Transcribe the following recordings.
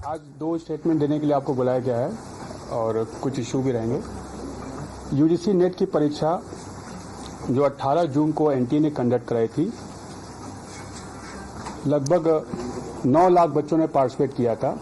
आज दो स्टेटमेंट देने के लिए आपको बुलाया गया है और कुछ इशू भी रहेंगे। यूजीसी नेट की परीक्षा जो 18 जून को एनटीए ने कंडक्ट कराई थी, लगभग 9 लाख बच्चों ने पार्टिसिपेट किया था।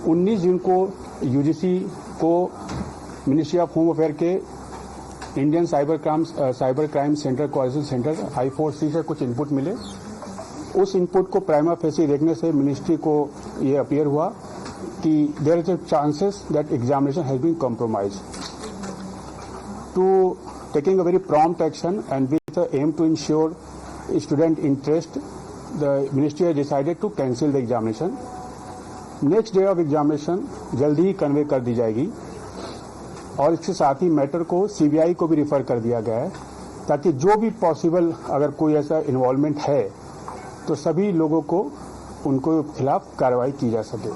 19 जून को यूजीसी को मिनिस्ट्री ऑफ होम अफेयर के Indian cyber crime centre coordination centre I4C से कुछ इनपुट मिले। उस इनपुट को प्राइमा फेसी देखने से मिनिस्ट्री को ये अपीयर हुआ कि there is a chances that examination has been compromise. To taking a very prompt action and with the aim to ensure student interest, the ministry has decided to cancel the examination. Next day of examination जल्दी ही convey कर दी जाएगी और इसके साथ ही matter को CBI को भी रिफर कर दिया गया है ताकि जो भी पॉसिबल अगर कोई ऐसा इन्वॉल्वमेंट है तो सभी लोगों को उनको खिलाफ कार्रवाई की जा सके।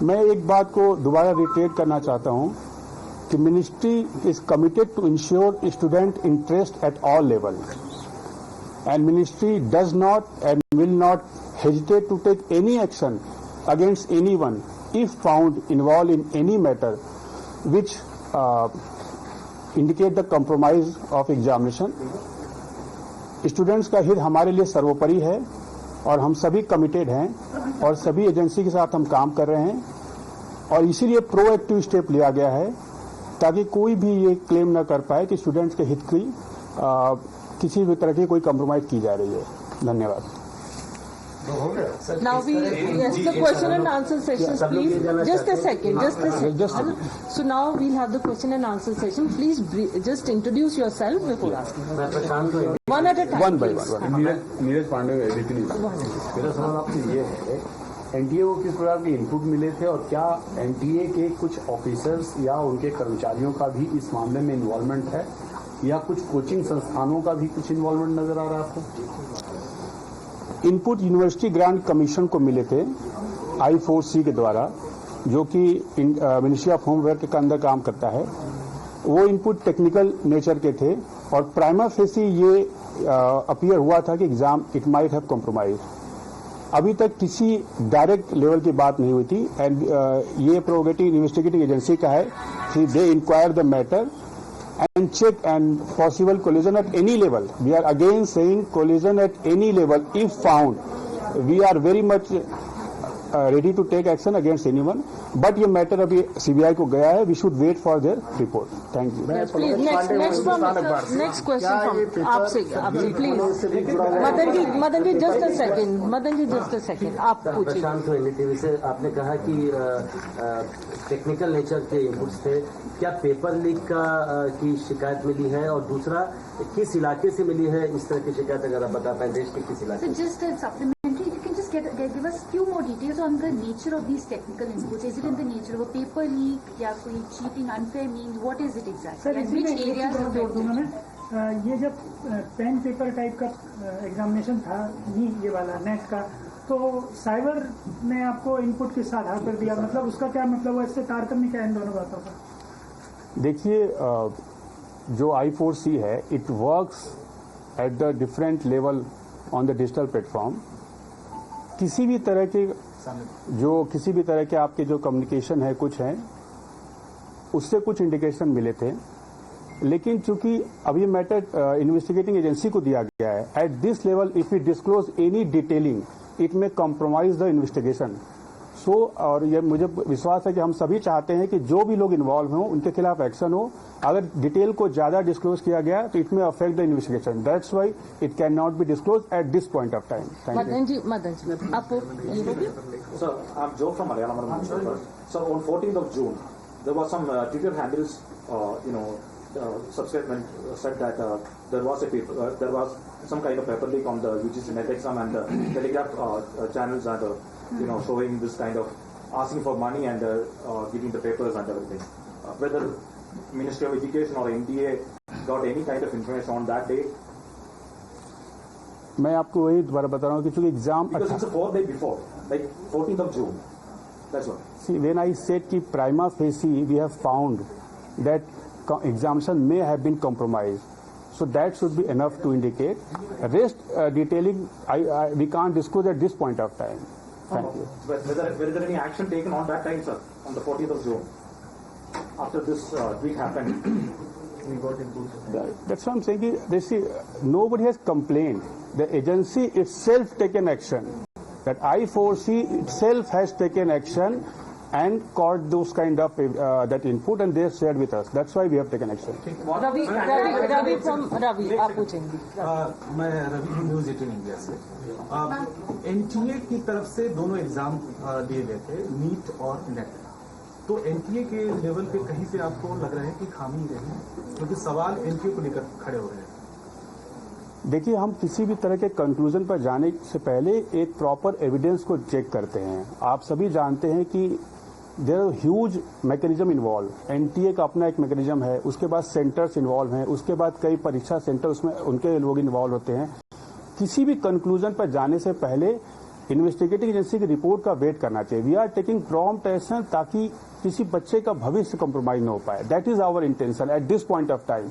मैं एक बात को दोबारा रिट्रेट करना चाहता हूं कि ministry is committed to ensure student interest at all level and ministry does not and will not hesitate to take any action against anyone if found involved in any matter which indicate the compromise of examination. Students का हित हमारे लिए सर्वोपरि है और हम सभी committed हैं और सभी एजेंसी के साथ हम काम कर रहे हैं और इसीलिए प्रोएक्टिव स्टेप लिया गया है ताकि कोई भी ये क्लेम न कर पाए कि स्टूडेंट्स के हित की किसी भी तरह की कोई कम्प्रोमाइज की जा रही है। धन्यवाद। Now yes, the question and answer sessions, please. Just a second. So now we'll have the question and answer session. Please just introduce yourself before asking. One at a time. One by one. Neeraj Pandey, मेरा सवाल आपसे ये है, NTA को किस प्रकार के input मिले थे और क्या एनटीए के कुछ ऑफिसर्स या उनके कर्मचारियों का भी इस मामले में इन्वॉल्वमेंट है या कुछ कोचिंग संस्थानों का भी कुछ इन्वॉल्वमेंट नजर आ रहा है आपको? इनपुट यूनिवर्सिटी ग्रांट कमीशन को मिले थे I4C के द्वारा, जो कि मिनिस्ट्री ऑफ होम अफेयर के अंदर काम करता है। वो इनपुट टेक्निकल नेचर के थे और प्राइमा फेसी ये अपीयर हुआ था कि exam it might have compromise. अभी तक किसी डायरेक्ट लेवल की बात नहीं हुई थी एंड ये प्रोगेटिव इन्वेस्टिगेटिंग एजेंसी का है कि they enquire the matter and check and possible collision at any level. We are again saying collision at any level if found. We are very much ready to take action against anyone. But ये matter अभी CBI को गया है. We should wait for their report. Thank you. Yes, please. Next question from आपसे please. Madan ji just a second. आप पूछिए। प्रशांत को NDTV से आपने कहा कि टेक्निकल नेचर के इनपुट्स थे, क्या पेपर लीक की शिकायत मिली है और दूसरा किस इलाके से मिली है इस तरह की शिकायत, अगर आप बता पाए देश के किस इलाके? Just a supplementary, if you can just give us few more details on the nature of these technical inputs. Is it in the nature of a paper leak या कोई cheating, unfair means? What is it exactly? Sir, Which areas are जोड़ दूंगा मैं। ये जब pen paper type का examination था, ये वाला नेट का, तो साइबर ने आपको इनपुट किस आधार पर दिया, मतलब उसका क्या मतलब है, इससे तारतम्य क्या इन दोनों बातों का? देखिए, जो I4C है it works at the different level on the digital platform. किसी भी तरह के आपके जो कम्युनिकेशन है कुछ हैं, उससे कुछ इंडिकेशन मिले थे, लेकिन चूंकि अभी मैटर इन्वेस्टिगेटिंग एजेंसी को दिया गया है, eight this level if you disclose any detailing it may compromise the investigation. और ये मुझे विश्वास है कि हम सभी चाहते हैं कि जो भी लोग इन्वॉल्व हों उनके खिलाफ एक्शन हो। अगर डिटेल को ज्यादा डिस्क्लोज किया गया तो it may affect the investigation, that's why it can not be disclose at this point of time. Madan ji आप ये बोलिए। Sir, I'm Joe from Malayalam newspaper. So on 14th of June, there was some Twitter handles, subscribement said that there was some kind of paper leak on the UGC net exam and the Telegraph channels and showing this kind of asking for money and giving the papers and everything. Whether Ministry of Education or NDA got any kind of information on that day? मैं आपको वही दोबारा बता रहा हूँ कि चूंकि exam because it's a 4 day before, like 14th of June. That's what. See, when I said कि prima facie we have found that examination may have been compromised, So that should be enough to indicate. Rest detailing, we can't disclose at this point of time. Thank you. Were there any action taken on that time, sir, on the 40th of June, after this tweet happened? We got input. That's what I'm saying. They see, nobody has complained. The agency itself taken action. That I4C itself has taken action and caught those kind of that input, and they have shared with us. That's why we have taken action. Ravi from Ravi, आप पूछेंगे. मैं Ravi news 18 India से. NTA की तरफ से दोनों exam दिए गए थे, नीट और नेट. तो एनटीए के लेवल पे कहीं से आपको लग रहा है कि खामी रही, क्योंकि सवाल एनटीए को लेकर खड़े हो रहे हैं. देखिए, हम किसी भी तरह के कंक्लूजन पर जाने से पहले एक प्रॉपर एविडेंस को चेक करते हैं. आप सभी जानते हैं कि there are huge mechanism involve. NTA का अपना एक मैकेनिज्म है, उसके बाद सेंटर्स इन्वॉल्व हैं, उसके बाद कई परीक्षा सेंटर उसमें उनके लोग इन्वॉल्व होते हैं. किसी भी कंक्लूजन पर जाने से पहले इन्वेस्टिगेटिंग एजेंसी की रिपोर्ट का वेट करना चाहिए. We are taking prompt action ताकि किसी बच्चे का भविष्य कॉम्प्रोमाइज न हो पाए. That is our intention at this point of time.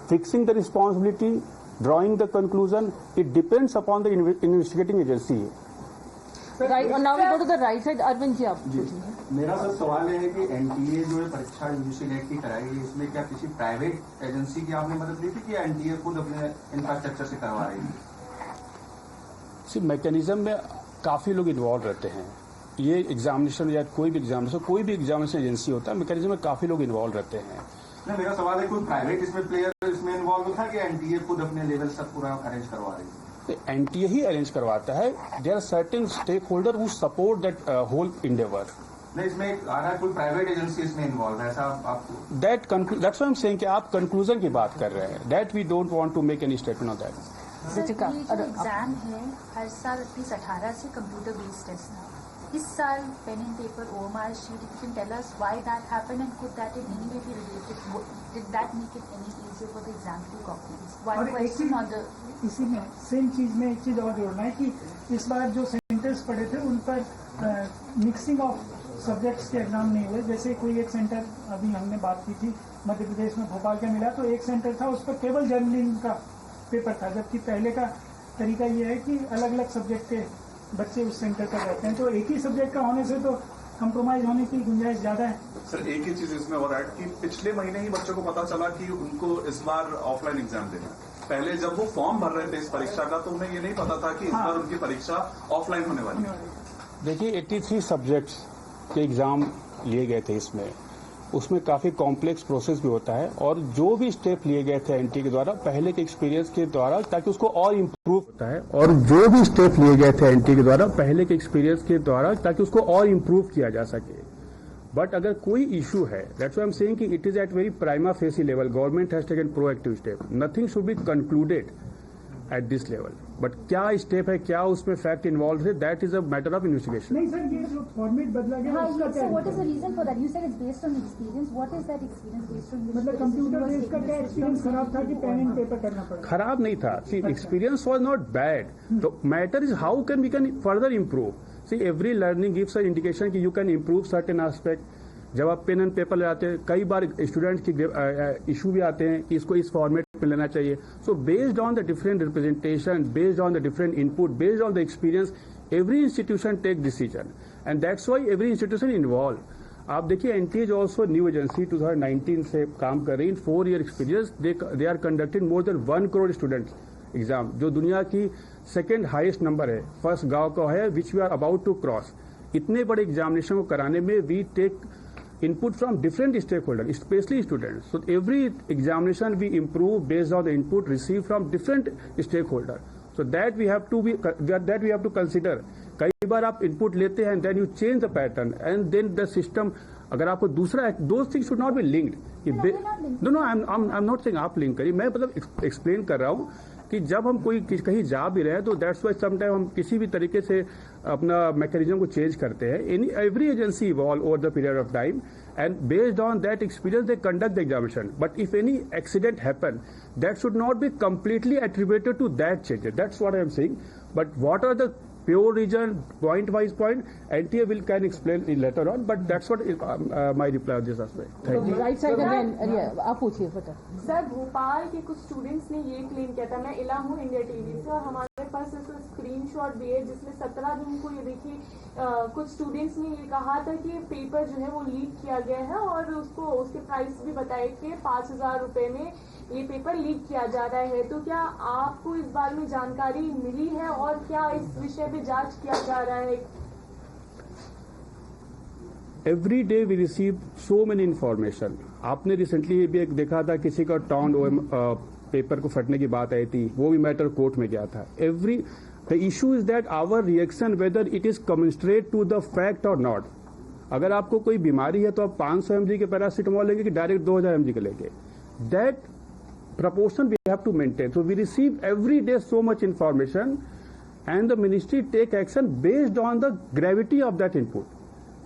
Fixing the responsibility, drawing the conclusion, it depends upon the investigating agency. Right, and now we go to the right side. Arvind ji, आप मेरा sir सवाल ये है कि NTA जो है परीक्षा UGC net की कराई है, इसमें क्या किसी प्राइवेट एजेंसी की आपने मदद ली थी कि एनटीए खुद अपने इंफ्रास्ट्रक्चर से करवा रही थी? मैकेनिज्म में काफी लोग इन्वॉल्व रहते हैं. ये एग्जामिनेशन या कोई भी एग्जामिनेशन एजेंसी होता है, मैकेनिज्म में काफी लोग इन्वॉल्व रहते हैं. नहीं, मेरा सवाल है कोई प्राइवेट इसमें प्लेयर इसमें इन्वॉल्व था कि एनटीए खुद अपने लेवल सब पूरा अरेंज करवा रही है? एनटीए ही अरेंज करवाता है. There are certain stakeholder who support that whole endeavour. नहीं, इसमें आ रहा है कोई प्राइवेट एजेंसी इसमें इन्वॉल्व है, ऐसा आपको? That's what I am saying कि आप कंक्लूजन की बात कर रहे हैं. That we don't want to make any statement on that. Sir, ये जो एग्जाम है हर साल 18 से कंप्यूटर बेस्ड टेस्ट है. इस साल pen and paper OMR sheet, you can tell us why that happened and could that in any way be related? Did that make it any easier for the exam to copy? One question on the इसी में same चीज में एक चीज और जोड़ना है कि इस बार जो सेंटर्स पड़े थे उन पर मिक्सिंग ऑफ सब्जेक्ट्स के एग्जाम नहीं हुए. जैसे कोई एक सेंटर अभी हमने बात की थी मध्य प्रदेश में भोपाल का मिला, तो एक सेंटर था उस पर केवल जर्नलिंग का पेपर था, जबकि पहले का तरीका ये है कि अलग अलग सब्जेक्ट के बच्चे उस सेंटर पर रहते हैं. तो एक ही सब्जेक्ट का होने से तो कंप्रोमाइज होने की गुंजाइश ज्यादा है. सर, एक ही चीज इसमें और ऐड कि पिछले महीने ही बच्चों को पता चला कि उनको इस बार ऑफलाइन एग्जाम देना है. पहले जब वो फॉर्म भर रहे थे इस परीक्षा का, तो उन्हें ये नहीं पता था कि इस बार उनकी परीक्षा ऑफलाइन होने वाली है. देखिए, 83 सब्जेक्ट्स के एग्जाम लिए गए थे. उसमें काफी कॉम्प्लेक्स प्रोसेस भी होता है, और जो भी स्टेप लिए गए थे एनटीए के द्वारा पहले के एक्सपीरियंस के द्वारा, ताकि उसको और इम्प्रूव होता है, और जो भी स्टेप लिए गए थे एनटीए के द्वारा पहले के एक्सपीरियंस के द्वारा, ताकि उसको और इम्प्रूव किया जा सके. बट अगर कोई इशू है, that's why I am saying कि it is at very prima facie level. Government has taken proactive step. Nothing should be concluded at this level. But क्या स्टेप है, क्या उसमें फैक्ट इन्वॉल्व है, that is a matter of investigation. नहीं sir, ये जो format बदला गया उसका क्या है? What is the reason for that? You said it's based on experience. What is that experience based on? मतलब कंप्यूटर बेस्ड का क्या एक्सपीरियंस खराब था कि पेन एंड पेपर करना पड़ा? खराब नहीं था. See, experience was not bad. The matter is how can we can further improve. See, every learning gives a indication कि you can improve certain aspect. जब आप पेन एंड पेपर लगाते हैं, कई बार स्टूडेंट की इशू भी आते हैं कि इसको इस फॉर्मेट में लेना चाहिए. So based on the different representation, based on the different input, based on the experience, every institution take decision, and that's why every institution involve. आप देखिए, NTA is also new agency, 2019 से काम कर रही है. In 4 year experience they are conducted more than 1 crore student exam, जो दुनिया की सेकेंड हाईएस्ट नंबर है. फर्स्ट गांव का है, which we are about to cross. इतने बड़े एग्जामिनेशन को कराने में we take input from different stakeholders, especially students. So every examination we improve based on the input received from different stakeholders. So that we have to consider. कई बार आप input लेते हैं and then you change the pattern and then the system. अगर आपको दूसरा, those things should not be linked. No, I'm not saying आप link करिए. मैं मतलब एक्सप्लेन कर रहा हूँ कि जब हम कोई कहीं जा भी रहे हैं, तो दैट्स वाई समटाइम हम किसी भी तरीके से अपना मैकेनिज्म को चेंज करते हैं. Every agency evolve over the period of time, and based on that experience they conduct the examination. But if any accident happen, that should not be completely attributed to that change. That's what I am saying. But what are the pure reason, point wise point, NTA will can explain it later on, but that's what my reply on this aspect. Thank you. Right side again, आप पूछिए फटाफट। Sir Bhopal के कुछ students ने ये claim किया था, मैं इला हूँ इंडिया टीवी से, और हमारे पास इसका स्क्रीनशॉट भी है जिसमें 17 जून को ये देखिए कुछ स्टूडेंट्स ने ये कहा था कि पेपर जो है वो लीक किया गया है और उसको उसके प्राइस भी बताए कि 5,000 रुपए में ये पेपर लीक किया जा रहा है। तो क्या आपको इस बारे में जानकारी मिली है और क्या इस विषय पे जांच किया जा रहा है? Every day we receive so many information. आपने रिसेंटली भी एक देखा था, किसी का टाउन पेपर को फटने की बात आई थी, वो भी मैटर कोर्ट में गया था। The issue is that our reaction whether it is commensurate to the fact or not. अगर आपको कोई बीमारी है तो आप 500 mg के पैरासीटामोल लेंगे कि डायरेक्ट 2000 mg के लेंगे? That proportion we have to maintain. So we receive every day so much information and the ministry take action based on the gravity of that input.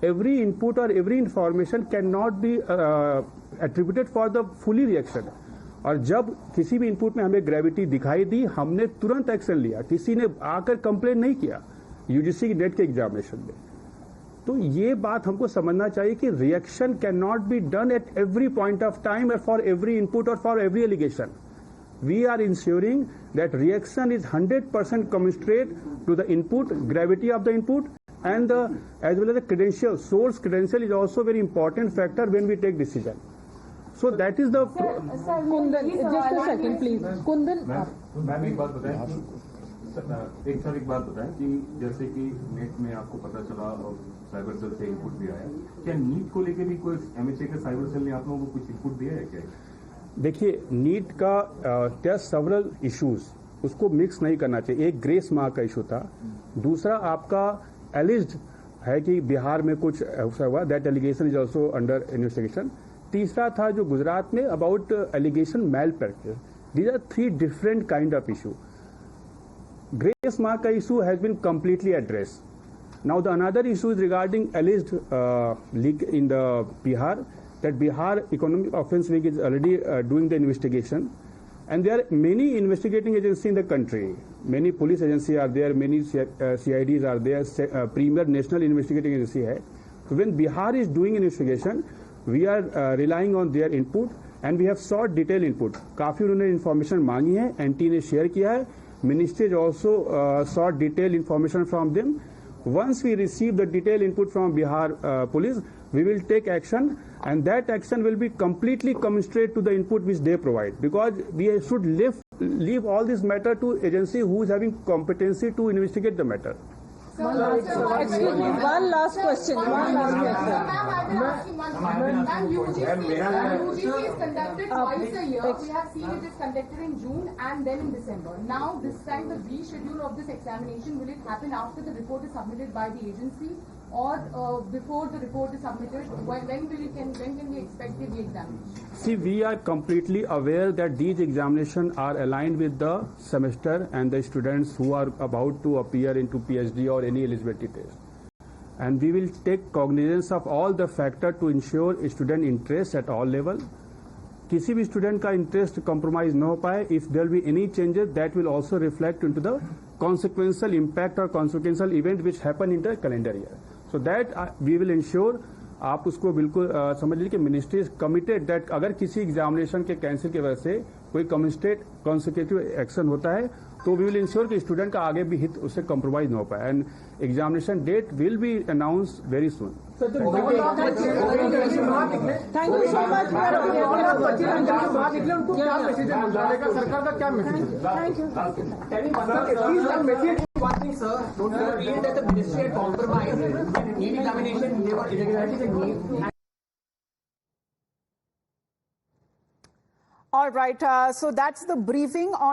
Every input or every information cannot be attributed for the fully reaction. और जब किसी भी input में हमें gravity दिखाई दी, हमने तुरंत action लिया, किसी ने आकर कंप्लेन नहीं किया यूजीसी की नेट के एग्जामिनेशन में। तो ये बात हमको समझना चाहिए कि reaction can not be done at every point of time और फॉर एवरी इनपुट और for every allegation. We are ensuring that reaction is 100% commensurate to the input, gravity of the input, and as well as the credential. Source credential is also very important factor when we take decision. So that is the. Kundan, just a second please. Kundan, ma'am एक बात बताएं, एक बात बताएं कि जैसे कि net में आपको पता चला और साइबर सेल से इनपुट भी आया, क्या नीट को लेके भी कोई एमएचए के साइबर सेल ने आप लोगों को कुछ इनपुट दिया है क्या? देखिए, नीट का there several issues, उसको मिक्स नहीं करना चाहिए। एक ग्रेस मार्क का इशू था, दूसरा आपका एलिज्ड है कि बिहार में कुछ हुआ, that allegation is also under investigation. तीसरा था जो गुजरात में about allegation malpractice. These are 3 different kind of issue. Grace mark का issue has been completely address. Now the another issue is regarding alleged leak in the Bihar, that Bihar economic offence wing is already doing the investigation and there are many investigating agencies in the country. Many police agencies are there, many CIDs are there, premier national investigating agency hai. So when Bihar is doing investigation, we are relying on their input and we have sought detailed input. काफी उन्होंने information मांगी है, NT ने share किया है, ministry also sought detailed information from them. Once we receive the detailed input from Bihar police, we will take action, and that action will be completely commensurate to the input which they provide, because we should leave all this matter to agency who is having competency to investigate the matter. Excuse me, one last question. UGC is conducted twice a year. We have seen it is conducted in June and then in December. Now this time the reschedule of this examination, will it happen after the report is submitted by the agency or before the report is submitted? When can we expect the examination? See, we are completely aware that these examinations are aligned with the semester and the students who are about to appear into PhD or any eligibility test. And we will take cognizance of all the factors to ensure student interest at all level. किसी भी student का interest compromise न हो पाए. If there be any changes that will also reflect into the consequential impact or consequential event which happen in the calendar year. So that we will ensure. आप उसको बिल्कुल समझ लीजिए कि मिनिस्ट्री इज कमिटेड दैट अगर किसी examination के cancel की वजह से कोई कॉन्सिक्यूटिव एक्शन होता है तो वी विल इंश्योर कि स्टूडेंट का आगे भी हित उससे कॉम्प्रोमाइज न हो पाए. And examination date will be announce very soon. Thank you so much. सरकार का क्या message? Thank you. One thing, sir, don't you feel that the ministry had compromised when NEET examination there were irregularities in NEET? All right, so that's the briefing on